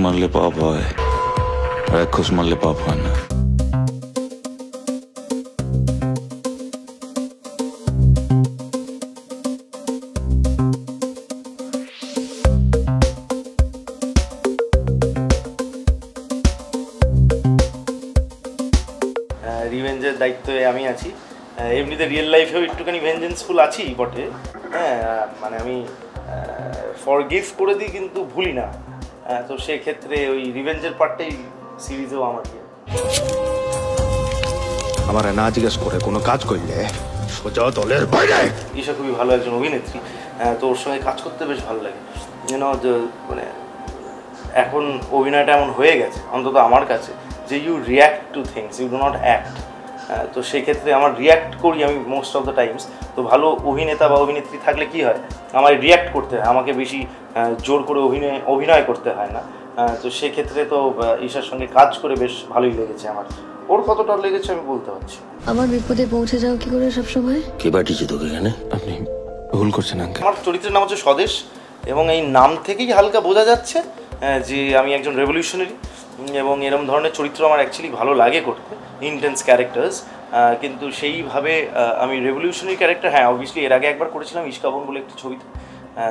মারলে পাপ হয়, আর এক ঘুষ মারলে পাপ হয় না। রিভেঞ্জের দায়িত্বে আমি আছি। এমনিতে রিয়েল লাইফেও একটুখানি ভেঞ্জেন্সফুল আছি বটে, হ্যাঁ, মানে আমি ফরগিভ করে দিই কিন্তু ভুলি না। তো সেক্ষেত্রে ওই রিভেঞ্জের পার্টটাই সিরিজেও আমার আমার না জিজ্ঞেস করে কোনো কাজ করলে সোজা দলের বাইরে। ঈশা খুবই ভালো একজন অভিনেত্রী, তো ওর সঙ্গে কাজ করতে বেশ ভালো লাগে। মানে এখন অভিনয়টা এমন হয়ে গেছে অন্তত আমার কাছে যে you react to things, you do not act. তো সেক্ষেত্রে আমার রিয়্যাক্ট করি আমি মোস্ট অফ দ্য টাইমস। তো ভালো অভিনেতা বা অভিনেত্রী থাকলে কি হয়, আমার রিয়্যাক্ট করতে হয়, আমাকে বেশি জোর করে অভিনয় করতে হয় না। তো সেক্ষেত্রে তো ঈশার সঙ্গে কাজ করে বেশ ভালোই লেগেছে আমার। ওর কতটা লেগেছে আমি বলতে পারছি। আমার বিপদে পৌঁছে যাও কি করে সব সময়? কে পাঠিয়েছে তোকে এখানে? আপনি ভুল করছেন আঙ্কেল। আমার চরিত্রের নাম হচ্ছে স্বদেশ, এবং এই নাম থেকেই হালকা বোঝা যাচ্ছে যে আমি একজন রেভলিউশনারি, এবং এরকম ধরনের চরিত্র আমার অ্যাকচুয়ালি ভালো লাগে করতে, ইন্টেন্স ক্যারেক্টার্স। কিন্তু সেইভাবে আমি রেভলিউশনারি ক্যারেক্টার, হ্যাঁ অবভিয়াসলি এর আগে একবার করেছিলাম ইস্কাবন বলে একটি ছবিতে,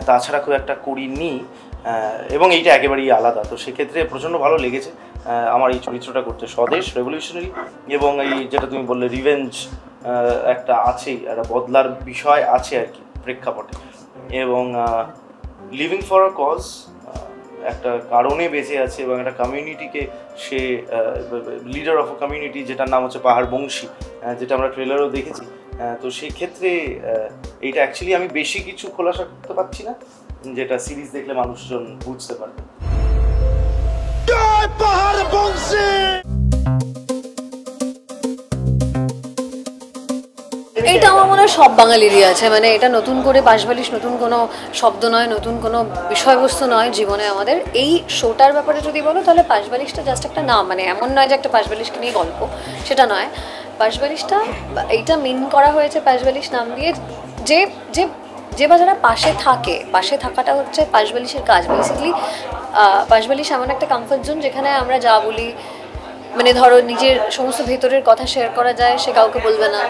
তাছাড়া খুব একটা করিনি, এবং এইটা একেবারেই আলাদা। তো সেক্ষেত্রে প্রচণ্ড ভালো লেগেছে আমার এই চরিত্রটা করতে। স্বদেশ, রেভলিউশনারি, এবং এই যেটা তুমি বললে রিভেঞ্জ একটা আছেই, একটা বদলার বিষয় আছে আর কি প্রেক্ষাপটে, এবং লিভিং ফর আ কজ, একটা কারণে বেঁচে আছে, এবং একটা কমিউনিটিকে সে লিডার অফ আ কমিউনিটি, যেটার নাম হচ্ছে পাহাড় বংশী, যেটা আমরা ট্রেলারও দেখেছি। তো সেই ক্ষেত্রে এইটা অ্যাকচুয়ালি আমি বেশি কিছু খোলাসা করতে পারছি না, যেটা সিরিজ দেখলে মানুষজন বুঝতে পারবে। পাহাড় বংশী এটা আমার মনে হয় সব বাঙালিরই আছে, মানে এটা নতুন করে পাশবালিশ নতুন কোনো শব্দ নয়, নতুন কোনো বিষয়বস্তু নয় জীবনে আমাদের। এই শোটার ব্যাপারে যদি বলো তাহলে পাশবালিশটা জাস্ট একটা নাম, মানে এমন নয় যে একটা পাশবালিশকে নিয়ে গল্প, সেটা নয়। পাশবালিশটা এইটা মিন করা হয়েছে পাশবালিশ নাম দিয়ে, যে যে যে বা যারা পাশে থাকে, পাশে থাকাটা হচ্ছে পাশবালিশের কাজ। বেসিক্যালি পাশবালিশ এমন একটা কমফর্ট জোন যেখানে আমরা যা বলি, মানে ধরো নিজের সমস্ত ভেতরের কথা শেয়ার করা যায়, সে কাউকে বলবে না,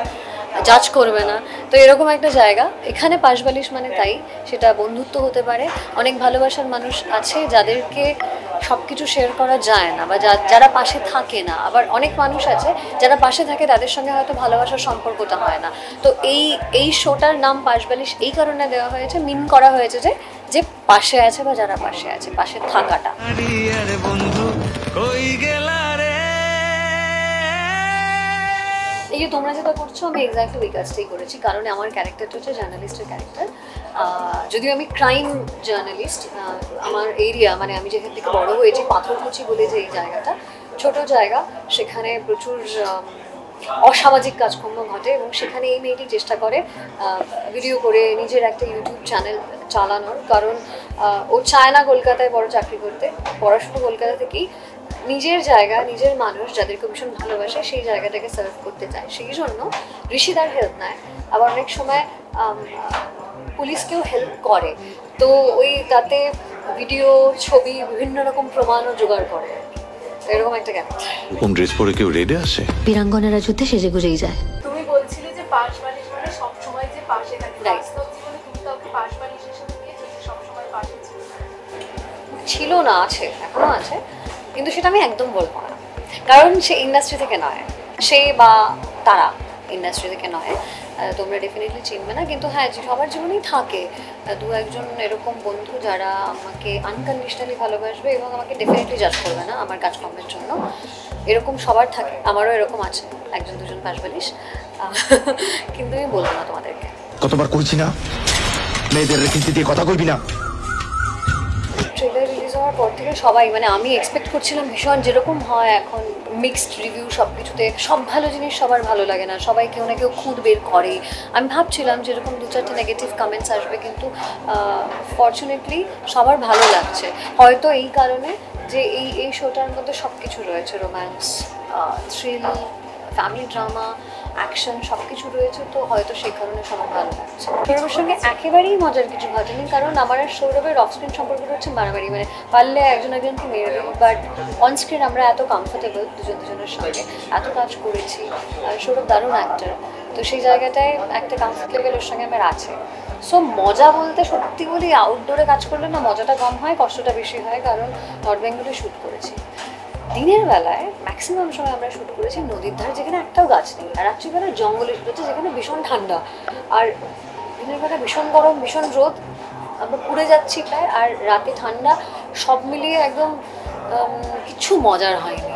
জাজ করবে না। তো এরকম একটা জায়গা এখানে পাশবালিশ মানে তাই। সেটা বন্ধুত্ব হতে পারে, অনেক ভালোবাসার মানুষ আছে যাদেরকে সব কিছু শেয়ার করা যায় না, বা যারা পাশে থাকে না। আবার অনেক মানুষ আছে যারা পাশে থাকে, তাদের সঙ্গে হয়তো ভালোবাসার সম্পর্কটা হয় না। তো এই শোটার নাম পাশবালিশ এই কারণে দেওয়া হয়েছে, মিন করা হয়েছে যে যে পাশে আছে বা যারা পাশে আছে, পাশে থাকাটা। এই যে তোমরা যেটা করছো, আমি এক্স্যাক্টলি ওই কাজটাই করেছি, কারণ আমার ক্যারেক্টারটা হচ্ছে জার্নালিস্টের ক্যারেক্টার। যদিও আমি ক্রাইম জার্নালিস্ট, আমার এরিয়া, মানে আমি যেখান থেকে বড় হয়েছি, পাথরকুচি বলে যে এই জায়গাটা, ছোট জায়গা, সেখানে প্রচুর অসামাজিক কাজকর্ম ঘটে, এবং সেখানে এই মেয়েটি চেষ্টা করে ভিডিও করে নিজের একটা ইউটিউব চ্যানেল চালানোর। কারণ ও চায় না কলকাতায় বড় চাকরি করতে, পড়াশুনো কলকাতা থেকেই, নিজের জায়গা, নিজের মানুষ যাদেরকে ভীষণ ভালোবাসে সেই জায়গাটাকে সার্ভ করতে চায়। সেই জন্য ঋষিদার হেল্প নেয়, আবার অনেক সময় পুলিশকেও হেল্প করে। তো ওই তাতে ভিডিও, ছবি, বিভিন্ন রকম প্রমাণও জোগাড় করে, এরকম একটা ক্যারেক্টার। কোন ড্রেস পরে কেউ রেডে আসে? বীরাঙ্গনারা যুদ্ধে সেজে গুজেই যায়। তুমি বলছিলে যে পাশবালিশ মানে সব সময় যে পাশে থাকে, বাস্তব জীবনে তুমি কাউকে পাশবালিশের সাথে পেয়েছো যে সব সময় পাশে ছিল না, আছে, এখনো আছে, কিন্তু সেটা আমি একদম বলবো না, কারণ সে ইন্ডাস্ট্রি থেকে নয়, সে বা তারা ইন্ডাস্ট্রি থেকে নয়, তোমরা ডেফিনেটলি চিনবে না। কিন্তু হ্যাঁ, সবার জীবনেই থাকে দু একজন এরকম বন্ধু যারা আমাকে আনকন্ডিশনালি ভালোবাসবে এবং আমাকে ডেফিনেটলি জাজ করবে না আমার কাজকর্মের জন্য। এরকম সবার থাকে, আমারও এরকম আছে একজন দুজন পাশবালিশ, কিন্তু আমি বলবো না তোমাদেরকে। কতবার কইছি না মেয়েদের রেখে দিয়ে কথা কইবি না। ট্রেলার রিলিজ হওয়ার পর থেকে সবাই, মানে আমি এক্সপেক্ট করছিলাম ভীষণ, যেরকম হয় এখন মিক্সড রিভিউ সব কিছুতে, সব ভালো জিনিস সবার ভালো লাগে না, সবাই কেউ না কেউ খুঁত বের করে। আমি ভাবছিলাম যেরকম দু চারটে নেগেটিভ কমেন্টস আসবে, কিন্তু ফর্চুনেটলি সবার ভালো লাগছে। হয়তো এই কারণে যে এই শোটার মধ্যে সব কিছু রয়েছে, romance, thrill, family drama, action সব কিছু রয়েছে, তো হয়তো সেই কারণে সবার ভালো লাগছে। সৌরভের সঙ্গে একেবারেই মজার কিছু ঘটেনি, কারণ আমার আর সৌরভের অফ স্ক্রিন সম্পর্কটা হচ্ছে মারামারি, মানে পারলে একজন একজনকে মেরে দেবো, বাট অন স্ক্রিন আমরা এত কমফোর্টেবল দুজনের সঙ্গে, এত কাজ করেছি। আর সৌরভ দারুণ অ্যাক্টর, তো সেই জায়গাটায় একটা কমফোর্ট লেভেল ওর সঙ্গে আমার আছে। সো মজা বলতে সত্যি বলি আউটডোরে কাজ করলে না মজাটা কম হয়, কষ্টটা বেশি হয়, কারণ নর্থ বেঙ্গলে শ্যুট করেছি। দিনের বেলায় ম্যাক্সিমাম সময় আমরা শ্যুট করেছি নদীর ধারে, যেখানে একটাও গাছ নেই, আর রাত্রিবেলায় জঙ্গলে শ্যুট হচ্ছে, যেখানে ভীষণ ঠান্ডা, আর দিনের বেলা ভীষণ গরম, ভীষণ রোদ, আমরা পুড়ে যাচ্ছি প্রায়, আর রাতে ঠান্ডা, সব মিলিয়ে একদম কিচ্ছু মজার হয়নি।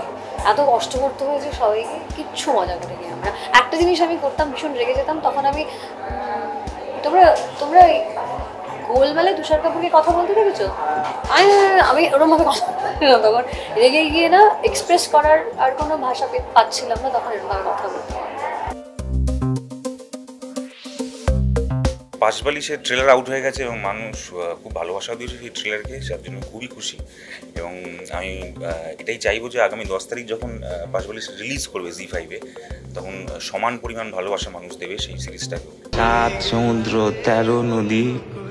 এত কষ্ট করতে হয়েছে সবাইকে, কিচ্ছু মজা করিনি আমরা। একটা জিনিস আমি করতাম, ভীষণ রেগে যেতাম, তখন আমি তোমরা গোলমালে তুষার কাপুরকে কথা বলতে দেখেছো, আমি ওরমভাবে কথা বলতাম, তখন রেগে গিয়ে না এক্সপ্রেস করার আর কোনো ভাষা পাচ্ছিলাম না, তখন এরকমভাবে কথা বলতাম। পাঁচবালিশের ট্রেলার আউট হয়ে গেছে এবং মানুষ খুব ভালোবাসাও দিয়েছে সেই ট্রেলারকে, যার জন্য খুবই খুশি। এবং আমি এটাই চাইবো যে আগামী 10 তারিখ যখন পাঁচবালিশ রিলিজ করবে জি5-এ, তখন সমান পরিমাণ ভালোবাসা মানুষ দেবে সেই সিরিজটাকে। 7 সমুদ্র 13 নদী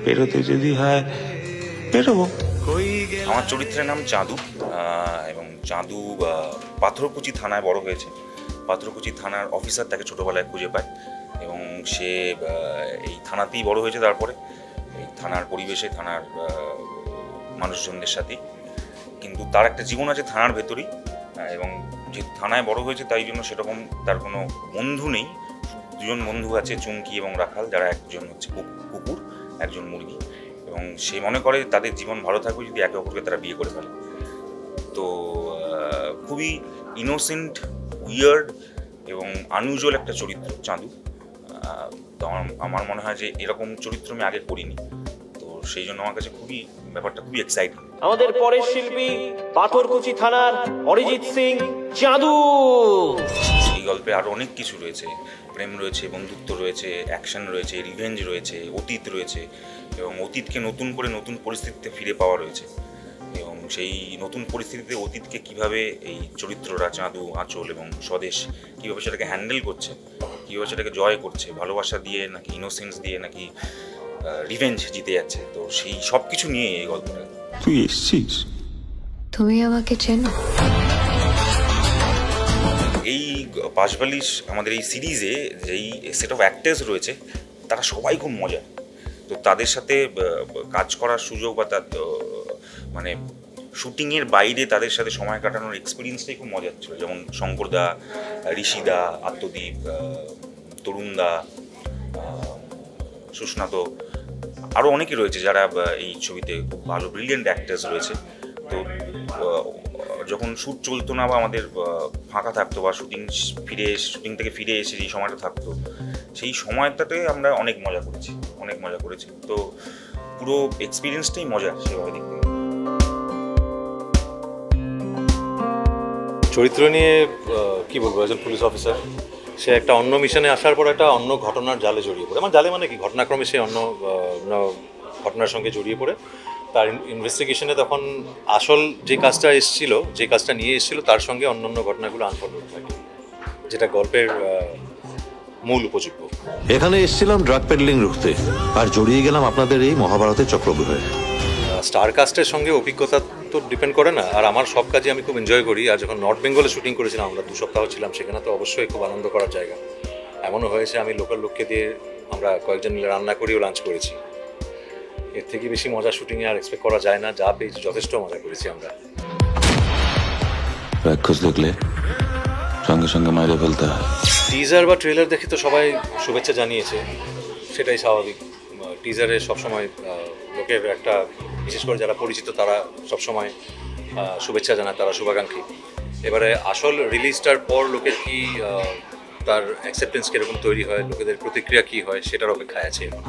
পেরোতে যদি হয় পেরোবো। আমার চরিত্রের নাম চাঁদু, এবং চাঁদু পাথরকুচি থানায় বড় হয়েছে। পাথরকুচি থানার অফিসার তাকে ছোটোবেলায় খুঁজে পায় এবং সে এই থানাতেই বড় হয়েছে। তারপরে এই থানার পরিবেশে, থানার মানুষজনদের সাথেই, কিন্তু তার একটা জীবন আছে থানার ভেতরেই। এবং যেহেতু থানায় বড় হয়েছে তাই জন্য সেরকম তার কোনো বন্ধু নেই। দুজন বন্ধু আছে, চুমকি এবং রাখাল, যারা একজন হচ্ছে কুকুর, একজন মুরগি। এবং সে মনে করে তাদের জীবন ভালো থাকবে যদি একে অপরকে তারা বিয়ে করে ফেলে। তো খুবই ইনোসেন্ট, উইয়ার্ড এবং আনইউজুয়াল একটা চরিত্র চাঁদু। তো আমার মনে হয় যে এরকম চরিত্র আমি আগে করিনি, তো সেই জন্য আমার কাছে ব্যাপারটা খুবই এক্সাইটিং। আমাদের পরের শিল্পী পাথরকুচি থানার অরিজিৎ সিং, চাঁদু। এই গল্পে আরও অনেক কিছু রয়েছে, প্রেম রয়েছে, বন্ধুত্ব রয়েছে, অ্যাকশন রয়েছে, রিভেঞ্জ রয়েছে, অতীত রয়েছে, এবং অতীতকে নতুন করে নতুন পরিস্থিতিতে ফিরে পাওয়া রয়েছে। এবং সেই নতুন পরিস্থিতিতে অতীতকে কিভাবে এই চরিত্ররা চাঁদু, আঁচল এবং স্বদেশ কীভাবে সেটাকে হ্যান্ডেল করছে, কীভাবে সেটাকে জয় করছে, ভালোবাসা দিয়ে নাকি ইনোসেন্স দিয়ে নাকি রিভেঞ্জ জিতে যাচ্ছে, তো সেই সব কিছু নিয়ে এই গল্পটা। তুই এসছিস? তুমি আমাকে চেনো? এই পাঁচবালিশ আমাদের এই সিরিজে যেই সেট অফ অ্যাক্টার্স রয়েছে তারা সবাই খুব মজার। তো তাদের সাথে কাজ করার সুযোগ বা তার মানে শুটিংয়ের বাইরে তাদের সাথে সময় কাটানোর এক্সপিরিয়েন্সটাই খুব মজার ছিল। যেমন শঙ্করদা, ঋষিদা, আত্মদীপ, তরুণদা, সুস্নাত, আরও অনেকে রয়েছে যারা এই ছবিতে খুব ভালো ব্রিলিয়েন্ট অ্যাক্টার্স রয়েছে। তো যখন শ্যুট চলতো না বা আমাদের ফাঁকা থাকতো বা শুটিং থেকে ফিরে এসে যেই সময়টা থাকতো, সেই সময়টাতে আমরা অনেক মজা করেছি। তো পুরো এক্সপিরিয়েন্সটাই মজা সেভাবে দেখতে। চরিত্র নিয়ে কি বলবো, একজন পুলিশ অফিসার, সে একটা অন্য মিশনে আসার পর একটা অন্য ঘটনার জালে জড়িয়ে পড়ে। আমার জালে মানে কি, ঘটনাক্রমে সে অন্য ঘটনার সঙ্গে জড়িয়ে পড়ে। তার ইনভেস্টিগেশনে তখন আসল যে কাজটা নিয়ে এসেছিল তার সঙ্গে অন্য ঘটনাগুলো আনফোল্ড হতে থাকে, যেটা গল্পের মূল উপযোগ্য। এখানে এসেছিলাম ড্রাগ পেডলিং রুখতে, আর জড়িয়ে গেলাম আপনাদের এই মহাভারতের চক্রব্যূহে। স্টার কাস্টের সঙ্গে অভিজ্ঞতা তো ডিপেন্ড করে না, আর আমার সব কাজে আমি খুব এনজয় করি। আর যখন নর্থ বেঙ্গলে শুটিং করেছিলাম, আমরা 2 সপ্তাহ ছিলাম সেখানে, তো অবশ্যই খুব আনন্দ করার জায়গা। এমনও হয়েছে আমি লোকাল লোককে দিয়ে আমরা কয়েকজন মিলে রান্না করিও লাঞ্চ করেছি। এর থেকে বেশি মজা শুটিংয়ে আর এক্সপেক্ট করা যায় না। যা পেয়েছি যথেষ্ট মজা করেছি আমরা। রাক্ষস দেখলে সঙ্গে সঙ্গে মাইরে ফেলতে হয়। টিজার বা ট্রেলার দেখে তো সবাই শুভেচ্ছা জানিয়েছে, সেটাই স্বাভাবিক। টিজারে সবসময় লোকের একটা, বিশেষ করে যারা পরিচিত তারা সবসময় শুভেচ্ছা জানায়, তারা শুভাকাঙ্ক্ষী। এবারে আসল রিলিজটার পর লোকের কি তার অ্যাকসেপ্টেন্স কীরকম তৈরি হয়, লোকেদের প্রতিক্রিয়া কী হয়, সেটার অপেক্ষায় আছে এখন।